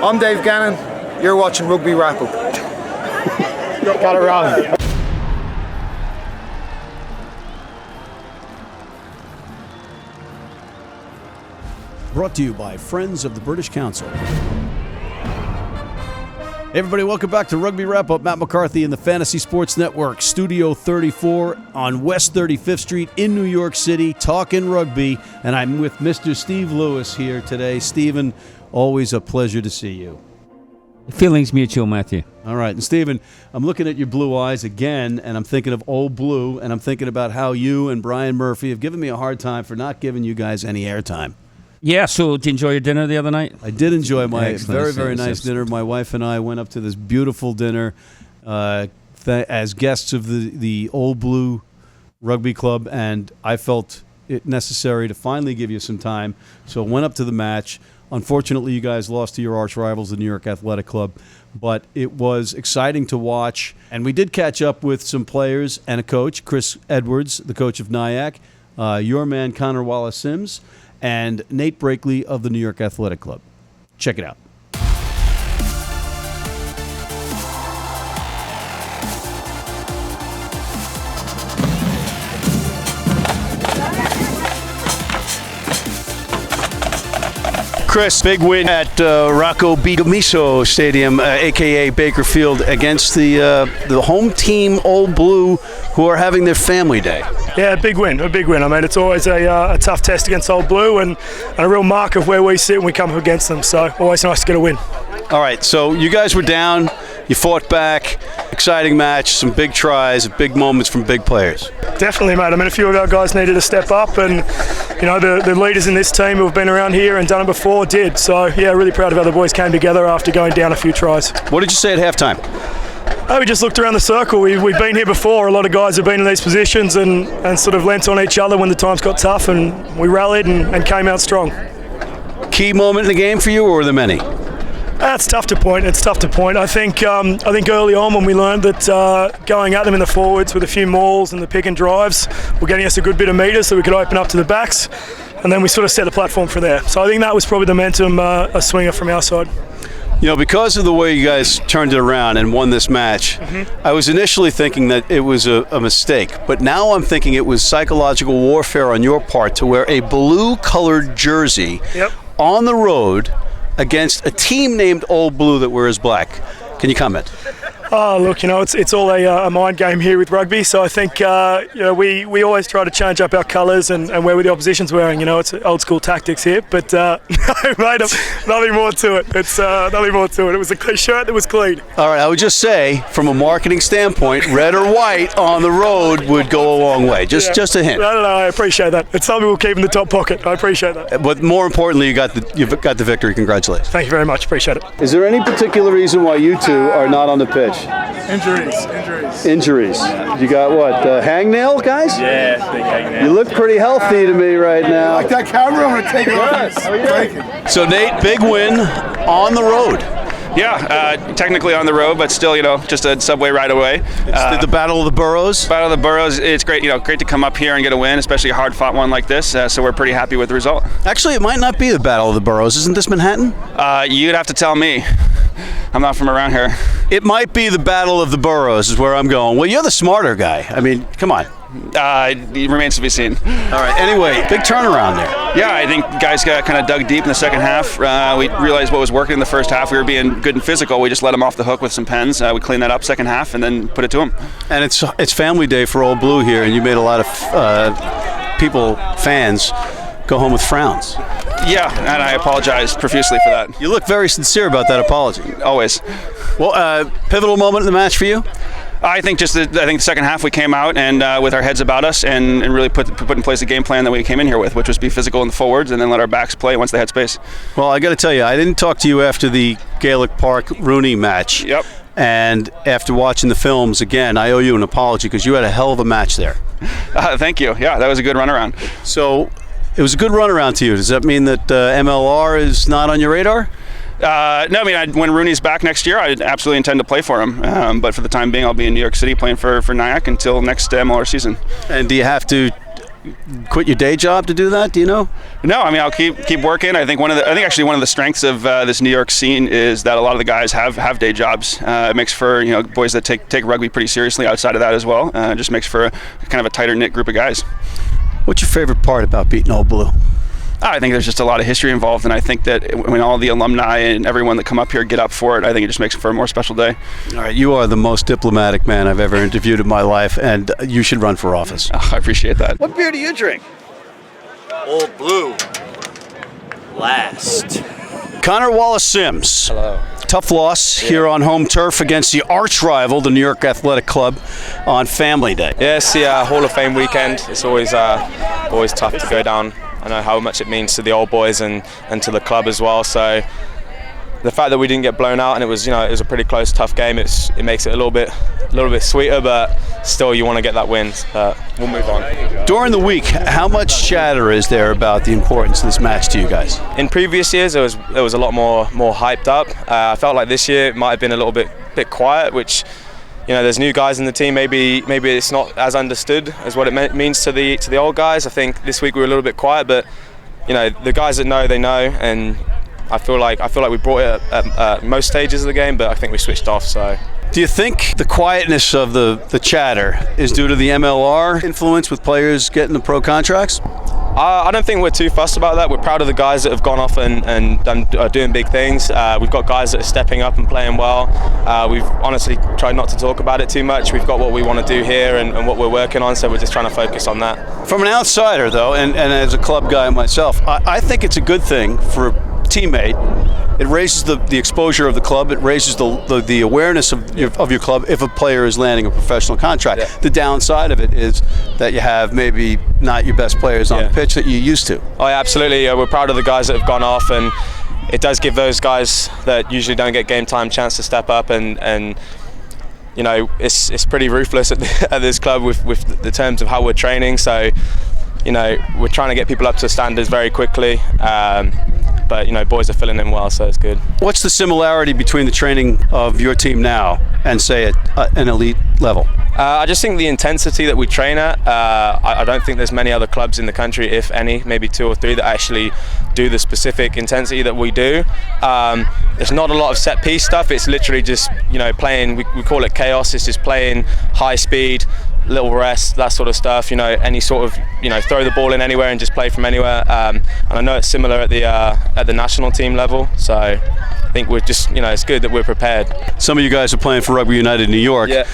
I'm Dave Gannon. You're watching Rugby Wrap Up. Got it wrong. Brought to you by Friends of the British Council. Hey everybody, welcome back to Rugby Wrap Up. Matt McCarthy in the Fantasy Sports Network, Studio 34 on West 35th Street in New York City, talking rugby. And I'm with Mr. Steve Lewis here today. Stephen, always a pleasure to see you. Feelings mutual, Matthew. All right, and Stephen, I'm looking at your blue eyes again, and I'm thinking of Old Blue, and I'm thinking about how you and Brian Murphy have given me a hard time for not giving you guys any airtime. Yeah, so did you enjoy your dinner the other night? I did enjoy my Excellent. very nice dinner. My wife and I went up to this beautiful dinner as guests of the Old Blue Rugby Club, and I felt it necessary to finally give you some time. So I went up to the match. Unfortunately, you guys lost to your arch rivals, the New York Athletic Club, but it was exciting to watch. And we did catch up with some players and a coach, Chris Edwards, the coach of NYAC, your man, Connor Wallace-Sims, and Nate Brakeley of the New York Athletic Club. Check it out. Chris, big win at Rocco Bidomiso Stadium, a.k.a. Baker Field, against the home team, Old Blue, who are having their family day. Yeah, a big win. I mean, it's always a tough test against Old Blue and a real mark of where we sit when we come up against them, so always nice to get a win. All right, so you guys were down, you fought back, exciting match, some big tries, big moments from big players. Definitely, mate. I mean, a few of our guys needed to step up, and you know, the leaders in this team who have been around here and done it before did. So yeah, really proud of how the boys came together after going down a few tries. What did you say at halftime? We just looked around the circle. We've been here before. A lot of guys have been in these positions and sort of lent on each other when the times got tough, and we rallied and came out strong. Key moment in the game for you, or were there many? It's tough to point. I think early on when we learned that going at them in the forwards with a few mauls and the pick and drives were getting us a good bit of metres so we could open up to the backs, and then we sort of set the platform for there. So I think that was probably the momentum a swinger from our side. You know, because of the way you guys turned it around and won this match, I was initially thinking that it was a mistake, but now I'm thinking it was psychological warfare on your part to wear a blue-colored jersey on the road against a team named Old Blue that wears black. Can you comment? Oh, look, you know, it's all a mind game here with rugby, so I think you know, we always try to change up our colours and where the opposition's wearing. You know, it's old school tactics here, but no, mate, nothing more to it. It's nothing more to it. It was a shirt that was clean. All right, I would just say, from a marketing standpoint, red or white on the road would go a long way. Just a hint. No, I appreciate that. It's something we'll keep in the top pocket. I appreciate that. But more importantly, you've got the victory. Congratulations. Thank you very much. Appreciate it. Is there any particular reason why you two are not on the pitch? Injuries. You got what? Hangnail, guys? Yeah, big hangnail. You look pretty healthy to me right now. Like that camera, I'm going to take it off. So Nate, big win on the road. Yeah, technically on the road, but still, you know, just a subway ride away. It's the Battle of the Boroughs. Battle of the Boroughs. It's great, you know, great to come up here and get a win, especially a hard-fought one like this. So we're pretty happy with the result. Actually, it might not be the Battle of the Boroughs. Isn't this Manhattan? You'd have to tell me. I'm not from around here. It might be the Battle of the Boroughs is where I'm going. Well, you're the smarter guy. I mean, come on. It remains to be seen. All right. Anyway, big turnaround there. Yeah, I think guys got kind of dug deep in the second half. We realized what was working in the first half. We were being good and physical. We just let them off the hook with some pens. We cleaned that up second half and then put it to them. And it's family day for Old Blue here, and you made a lot of fans, go home with frowns. Yeah, and I apologize profusely for that. You look very sincere about that apology. Always. Well, pivotal moment in the match for you? I think the second half we came out and with our heads about us and really put in place the game plan that we came in here with, which was be physical in the forwards and then let our backs play once they had space. Well, I got to tell you, I didn't talk to you after the Gaelic Park Rooney match. Yep. And after watching the films again, I owe you an apology because you had a hell of a match there. Thank you. Yeah, that was a good runaround. So it was a good runaround to you. Does that mean that MLR is not on your radar? No, I mean, when Rooney's back next year, I absolutely intend to play for him. But for the time being, I'll be in New York City playing for NYAC until next MLR season. And do you have to quit your day job to do that? Do you know? No, I mean I'll keep working. I think one of the strengths of this New York scene is that a lot of the guys have day jobs. It makes for boys that take rugby pretty seriously outside of that as well. It just makes for kind of a tighter knit group of guys. What's your favorite part about beating Old Blue? I think there's just a lot of history involved, and I think that when all the alumni and everyone that come up here get up for it, I think it just makes for a more special day. All right, you are the most diplomatic man I've ever interviewed in my life, and you should run for office. Oh, I appreciate that. What beer do you drink? Old Blue. Last. Connor Wallace-Sims. Hello. Tough loss here on home turf against the arch rival, the New York Athletic Club, on Family Day. Yeah, it's the Hall of Fame weekend. It's always tough to go down. I know how much it means to the old boys and to the club as well. So the fact that we didn't get blown out and it was a pretty close, tough game. It makes it a little bit sweeter, but still you want to get that win. We'll move on. During the week, how much chatter is there about the importance of this match to you guys? In previous years, it was a lot more hyped up. I felt like this year it might have been a little bit quiet, which. There's new guys in the team. Maybe it's not as understood as what it means to the old guys. I think this week we were a little bit quiet, but the guys that know, they know, and I feel like we brought it at most stages of the game, but I think we switched off. So. Do you think the quietness of the chatter is due to the MLR influence with players getting the pro contracts? I don't think we're too fussed about that. We're proud of the guys that have gone off and are doing big things. We've got guys that are stepping up and playing well. We've honestly tried not to talk about it too much. We've got what we want to do here and what we're working on, so we're just trying to focus on that. From an outsider, though, and as a club guy myself, I think it's a good thing for a teammate. It raises the exposure of the club. It raises the awareness of your club if a player is landing a professional contract. Yeah. The downside of it is that you have maybe not your best players on the pitch that you used to. Oh, yeah, absolutely. We're proud of the guys that have gone off, and it does give those guys that usually don't get game time a chance to step up and it's pretty ruthless at this club with the terms of how we're training. So, we're trying to get people up to standards very quickly. But boys are filling in well, so it's good. What's the similarity between the training of your team now and, say, at an elite level? I just think the intensity that we train at, I don't think there's many other clubs in the country, if any, maybe 2 or 3, that actually do the specific intensity that we do. There's not a lot of set piece stuff. It's literally just playing, we call it chaos. It's just playing high speed, little rest, that sort of stuff. Any sort of throw the ball in anywhere and just play from anywhere. And I know it's similar at the national team level. So I think we're just it's good that we're prepared. Some of you guys are playing for Rugby United New York. Yeah.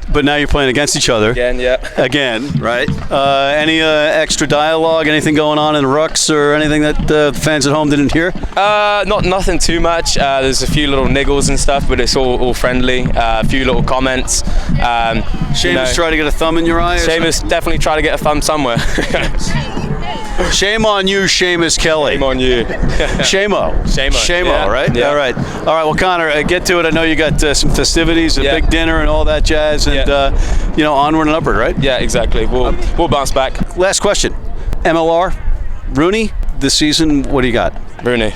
But now you're playing against each other. Again, yeah. Again, right? Any extra dialogue? Anything going on in rucks or anything that the fans at home didn't hear? Nothing too much. There's a few little niggles and stuff, but it's all friendly. A few little comments. Seamus tried to get a thumb in your eye? Seamus definitely tried to get a thumb somewhere. Shame on you, Seamus Kelly. Shame on you. Shamo, yeah. Right? Yeah. All right. Well, Connor, get to it. I know you got some festivities, a big dinner and all that jazz, and onward and upward, right? Yeah, exactly. We'll bounce back. Last question. MLR, Rooney, this season, what do you got? Rooney.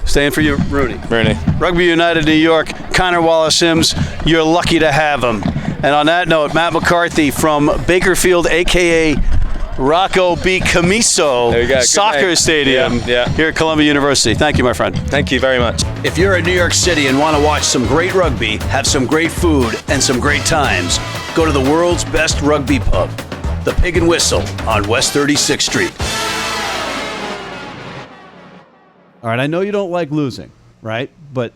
Staying for you, Rooney. Rooney. Rugby United New York, Connor Wallace-Sims, you're lucky to have him. And on that note, Matt McCarthy from Bakerfield, a.k.a. Rocco B. Camiso Soccer Stadium here at Columbia University. Thank you, my friend. Thank you very much. If you're in New York City and want to watch some great rugby, have some great food, and some great times, go to the world's best rugby pub, the Pig and Whistle on West 36th Street. All right, I know you don't like losing, right? But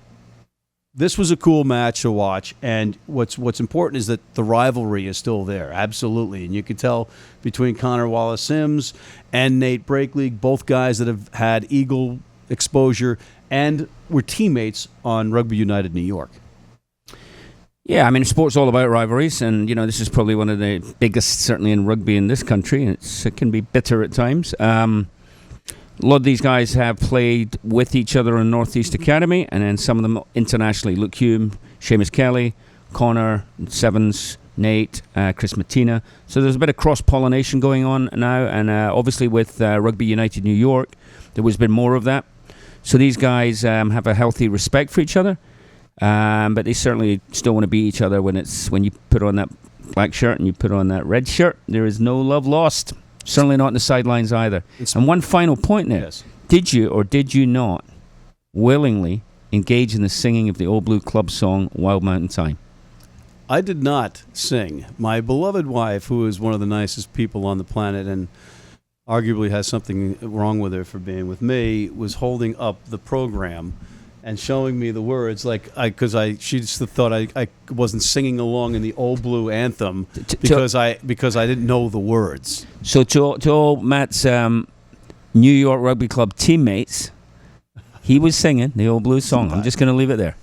this was a cool match to watch, and what's important is that the rivalry is still there, absolutely. And you could tell between Connor Wallace-Sims and Nate Brakeley, both guys that have had Eagle exposure and were teammates on Rugby United New York. Yeah, I mean, sport's all about rivalries, and this is probably one of the biggest, certainly in rugby in this country, and it can be bitter at times. A lot of these guys have played with each other in Northeast Academy, and then some of them internationally. Luke Hume, Seamus Kelly, Connor, Sevens, Nate, Chris Mattina. So there's a bit of cross-pollination going on now, and obviously with Rugby United New York, there has been more of that. So these guys have a healthy respect for each other, but they certainly still want to beat each other when you put on that black shirt and you put on that red shirt, there is no love lost. Certainly not in the sidelines either. And one final point there. Yes. Did you or did you not willingly engage in the singing of the Old Blue Club song, Wild Mountain Time? I did not sing. My beloved wife, who is one of the nicest people on the planet and arguably has something wrong with her for being with me, was holding up the program and showing me the words, she just thought I wasn't singing along in the Old Blue anthem because I didn't know the words. So to all Matt's New York Rugby Club teammates, he was singing the Old Blue song. I'm just going to leave it there.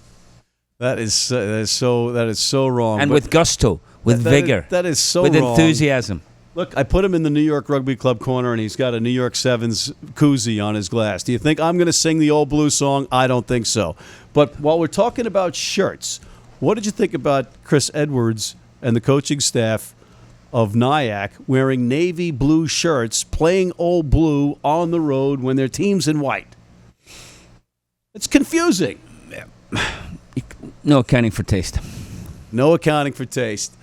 That is so wrong. And with gusto, with vigor. That is so with wrong. With enthusiasm. Look, I put him in the New York Rugby Club corner, and he's got a New York Sevens koozie on his glass. Do you think I'm going to sing the Old Blue song? I don't think so. But while we're talking about shirts, what did you think about Chris Edwards and the coaching staff of NYAC wearing navy blue shirts, playing Old Blue on the road when their team's in white? It's confusing. No accounting for taste. No accounting for taste.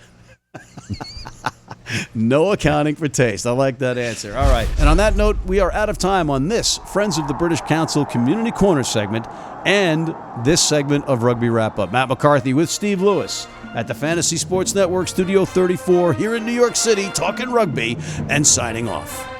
No accounting for taste. I like that answer. All right. And on that note, we are out of time on this Friends of the British Council Community Corner segment and this segment of Rugby Wrap-Up. Matt McCarthy with Steve Lewis at the Fantasy Sports Network Studio 34 here in New York City, talking rugby and signing off.